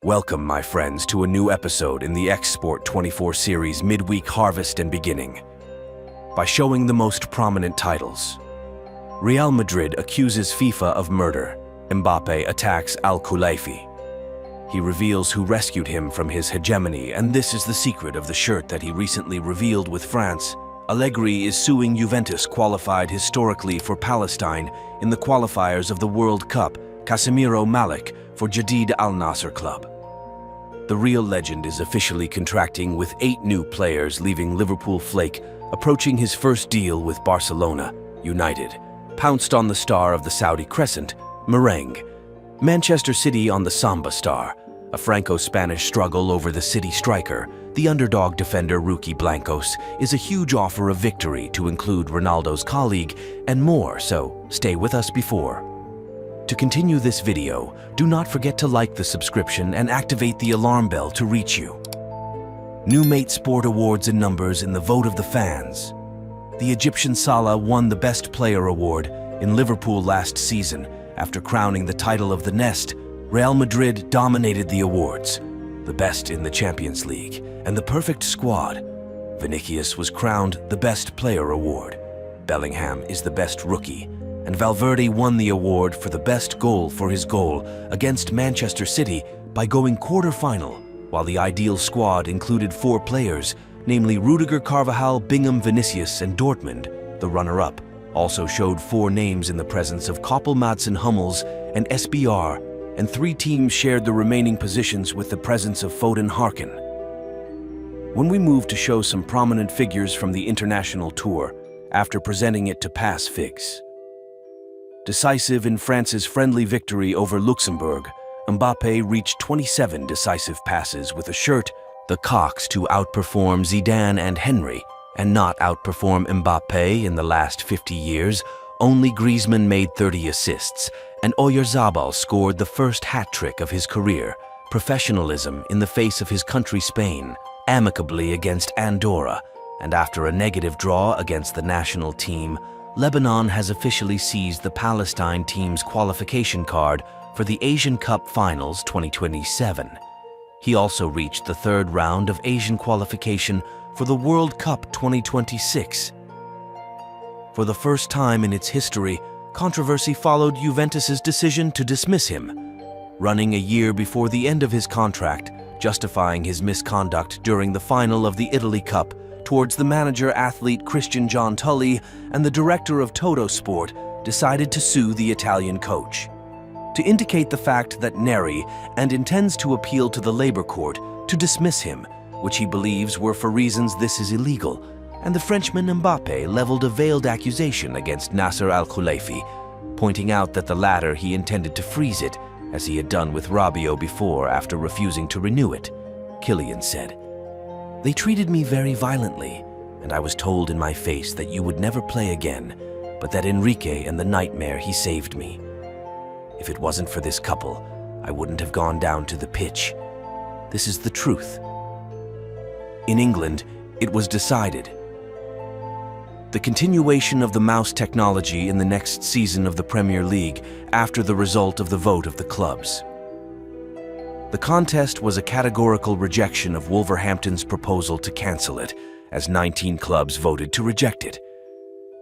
Welcome, my friends, to a new episode in the Sport 24 series Midweek Harvest and Beginning. By showing the most prominent titles. Real Madrid accuses FIFA of murder. Mbappé attacks Al-Khelaifi. He reveals who rescued him from his hegemony, and this is the secret of the shirt that he recently revealed with France. Allegri is suing Juventus, qualified historically for Palestine in the qualifiers of the World Cup Casemiro Malek for Jadeed Al-Nasr Club. The real legend is officially contracting with 8 new players, leaving Liverpool Flake approaching his first deal with Barcelona, United. Pounced on the star of the Saudi Crescent, Merengue. Manchester City on the Samba star. A Franco-Spanish struggle over the City striker, the underdog defender Rookie Blancos, is a huge offer of victory to include Ronaldo's colleague and more, so stay with us before. To continue this video, do not forget to like the subscription and activate the alarm bell to reach you. New Mate Sport Awards in numbers in the vote of the fans. The Egyptian Salah won the Best Player award in Liverpool last season after crowning the title of the Nest. Real Madrid dominated the awards, the best in the Champions League, and the perfect squad. Vinicius was crowned the Best Player award. Bellingham is the best rookie, and Valverde won the award for the best goal for his goal against Manchester City by going quarter-final, while the ideal squad included 4 players, namely Rudiger, Carvajal, Bingham, Vinicius, and Dortmund. The runner-up also showed 4 names in the presence of Koppel, Madsen, Hummels, and SBR, and 3 teams shared the remaining positions with the presence of Foden, Harkin. When we move to show some prominent figures from the international tour, after presenting it to pass figs. Decisive in France's friendly victory over Luxembourg, Mbappé reached 27 decisive passes with a shirt, the Cox to outperform Zidane and Henry, and not outperform Mbappé in the last 50 years. Only Griezmann made 30 assists, and Oyarzabal scored the first hat-trick of his career. Professionalism in the face of his country Spain, amicably against Andorra, and after a negative draw against the national team, Lebanon has officially seized the Palestine team's qualification card for the Asian Cup Finals 2027. He also reached the 3rd round of Asian qualification for the World Cup 2026. For the first time in its history, controversy followed Juventus's decision to dismiss him, running a year before the end of his contract, justifying his misconduct during the final of the Italy Cup towards the manager-athlete Christian John Tully, and the director of Toto Sport decided to sue the Italian coach. To indicate the fact that Neri and intends to appeal to the labor court to dismiss him, which he believes were for reasons this is illegal, and the Frenchman Mbappé leveled a veiled accusation against Nasser Al-Khulaifi, pointing out that the latter he intended to freeze it, as he had done with Rabiot before after refusing to renew it. Kylian said, "They treated me very violently, and I was told in my face that you would never play again, but that Enrique and the nightmare he saved me. If it wasn't for this couple, I wouldn't have gone down to the pitch. This is the truth." In England, it was decided. The continuation of the mouse technology in the next season of the Premier League after the result of the vote of the clubs. The contest was a categorical rejection of Wolverhampton's proposal to cancel it, as 19 clubs voted to reject it.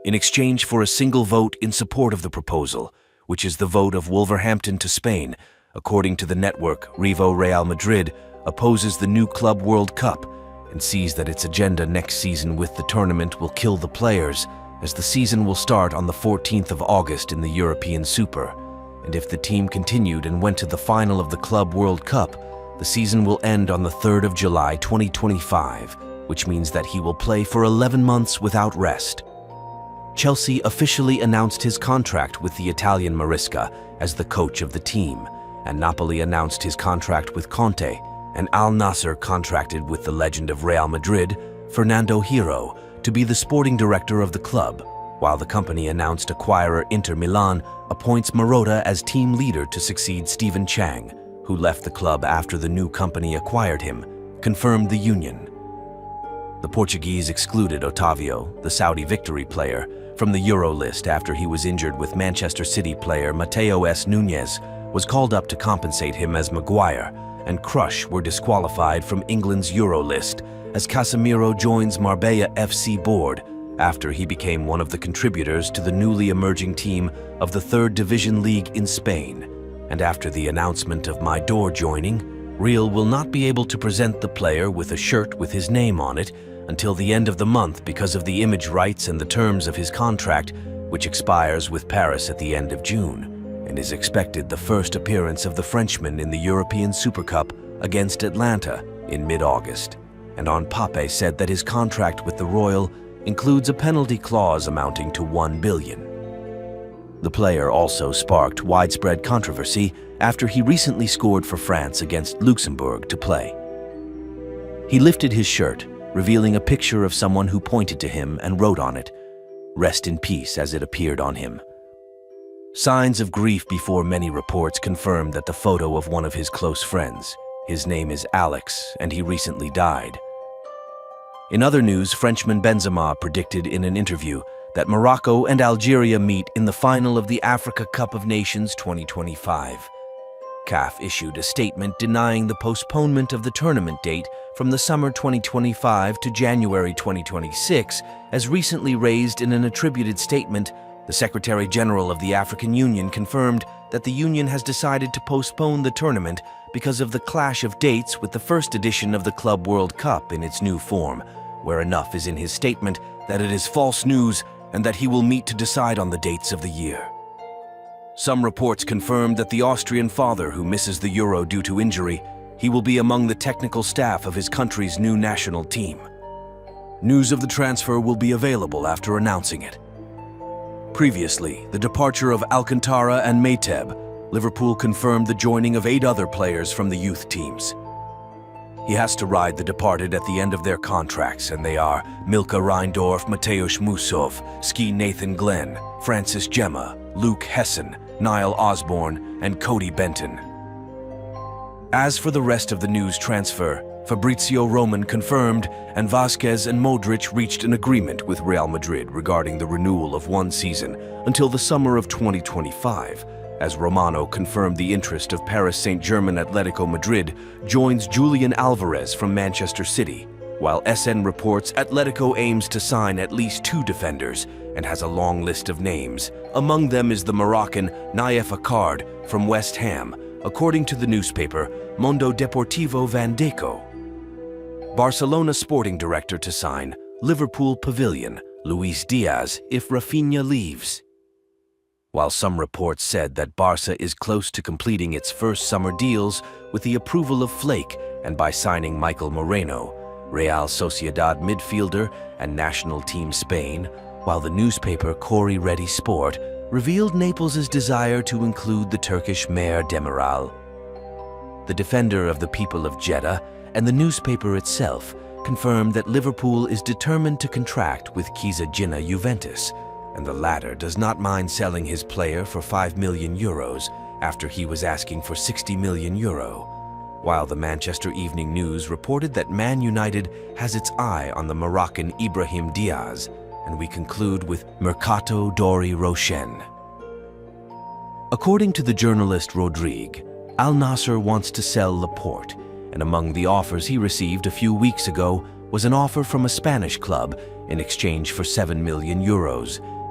In exchange for a single vote in support of the proposal, which is the vote of Wolverhampton to Spain, according to the network, Real Madrid opposes the new Club World Cup and sees that its agenda next season with the tournament will kill the players, as the season will start on the 14th of August in the European Super. And if the team continued and went to the final of the Club World Cup, the season will end on the 3rd of July 2025, which means that he will play for 11 months without rest. Chelsea officially announced his contract with the Italian Maresca as the coach of the team, and Napoli announced his contract with Conte, and Al Nassr contracted with the legend of Real Madrid, Fernando Hierro, to be the sporting director of the club, while the company announced acquirer Inter Milan appoints Marotta as team leader to succeed Stephen Chang, who left the club after the new company acquired him, confirmed the union. The Portuguese excluded Otavio, the Saudi victory player, from the Euro list after he was injured with Manchester City player Mateo S. Nunes was called up to compensate him as Maguire, and Crush were disqualified from England's Euro list as Casemiro joins Marbella FC board after he became one of the contributors to the newly emerging team of the third division league in Spain. And after the announcement of Midweek joining, Real will not be able to present the player with a shirt with his name on it until the end of the month because of the image rights and the terms of his contract, which expires with Paris at the end of June, and is expected the first appearance of the Frenchman in the European Super Cup against Atlanta in mid-August. And Mbappé said that his contract with the Royal includes a penalty clause amounting to $1 billion. The player also sparked widespread controversy after he recently scored for France against Luxembourg to play. He lifted his shirt, revealing a picture of someone who pointed to him and wrote on it, "Rest in peace," as it appeared on him. Signs of grief before many reports confirmed that the photo of one of his close friends. His name is Alex, and he recently died. In other news, Frenchman Benzema predicted in an interview that Morocco and Algeria meet in the final of the Africa Cup of Nations 2025. CAF issued a statement denying the postponement of the tournament date from the summer 2025 to January 2026, as recently raised in an attributed statement. The Secretary General of the African Union confirmed that the Union has decided to postpone the tournament because of the clash of dates with the first edition of the Club World Cup in its new form, where enough is in his statement that it is false news and that he will meet to decide on the dates of the year. Some reports confirmed that the Austrian father who misses the Euro due to injury, he will be among the technical staff of his country's new national team. News of the transfer will be available after announcing it. Previously, the departure of Alcantara and Mayteb, Liverpool confirmed the joining of 8 other players from the youth teams. He has to ride the departed at the end of their contracts, and they are Milka Reindorf, Mateusz Musov, Ski Nathan Glenn, Francis Gemma, Luke Hessen, Niall Osborne, and Cody Benton. As for the rest of the news transfer, Fabrizio Roman confirmed, and Vasquez and Modric reached an agreement with Real Madrid regarding the renewal of one season until the summer of 2025, as Romano confirmed the interest of Paris Saint-Germain. Atletico Madrid joins Julian Alvarez from Manchester City, while SN reports Atletico aims to sign at least 2 defenders and has a long list of names. Among them is the Moroccan Naif Akkad from West Ham, according to the newspaper Mundo Deportivo Van Deco. Barcelona sporting director to sign Liverpool Pavilion, Luis Diaz, if Rafinha leaves. While some reports said that Barca is close to completing its first summer deals with the approval of Flake and by signing Michael Moreno, Real Sociedad midfielder and national team Spain, while the newspaper Corri Ready Sport revealed Naples' desire to include the Turkish Mayor Demiral. The defender of the people of Jeddah and the newspaper itself confirmed that Liverpool is determined to contract with Chiesa Gina Juventus, and the latter does not mind selling his player for €5 million after he was asking for €60 million, while the Manchester Evening News reported that Man United has its eye on the Moroccan Ibrahim Diaz, and we conclude with Mercato Dori Roshen. According to the journalist Rodrigue, Al Nasser wants to sell Laporte, and among the offers he received a few weeks ago was an offer from a Spanish club in exchange for €7 million,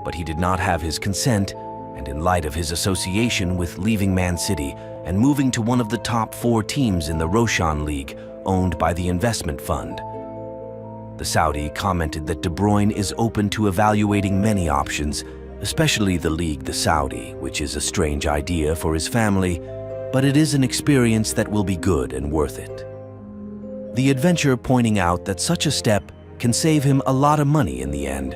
but he did not have his consent, and in light of his association with leaving Man City and moving to one of the top 4 teams in the Roshan League, owned by the investment fund. The Saudi commented that De Bruyne is open to evaluating many options, especially the League the Saudi, which is a strange idea for his family, but it is an experience that will be good and worth it. The adventure pointing out that such a step can save him a lot of money in the end.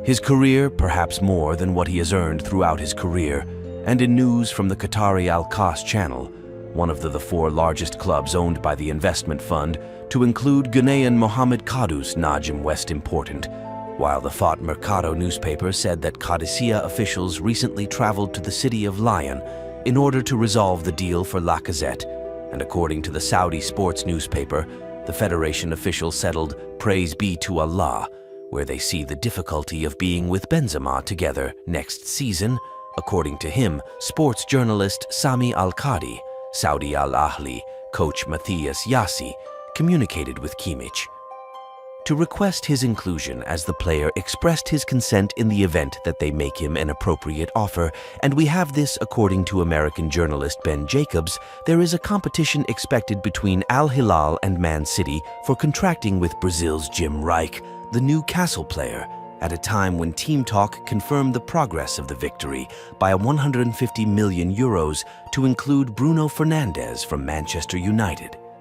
His career, perhaps more than what he has earned throughout his career, and in news from the Qatari Al-Khas channel, one of the 4 largest clubs owned by the investment fund, to include Ghanaian Mohamed Kudus Najim West important, while the Fat Mercado newspaper said that Qadisiyah officials recently traveled to the city of Lyon in order to resolve the deal for Lacazette, and according to the Saudi sports newspaper, the Federation officials settled "Praise be to Allah," where they see the difficulty of being with Benzema together next season. According to him, sports journalist Sami Al-Qadi Saudi Al-Ahli coach Matthias Yassi communicated with Kimmich to request his inclusion, as the player expressed his consent in the event that they make him an appropriate offer. And we have this according to American journalist Ben Jacobs. There is a competition expected between Al Hilal and Man City for contracting with Brazil's Jim Reich, the Newcastle player, at a time when Team Talk confirmed the progress of the victory by 150 million euros to include Bruno Fernandes from Manchester United.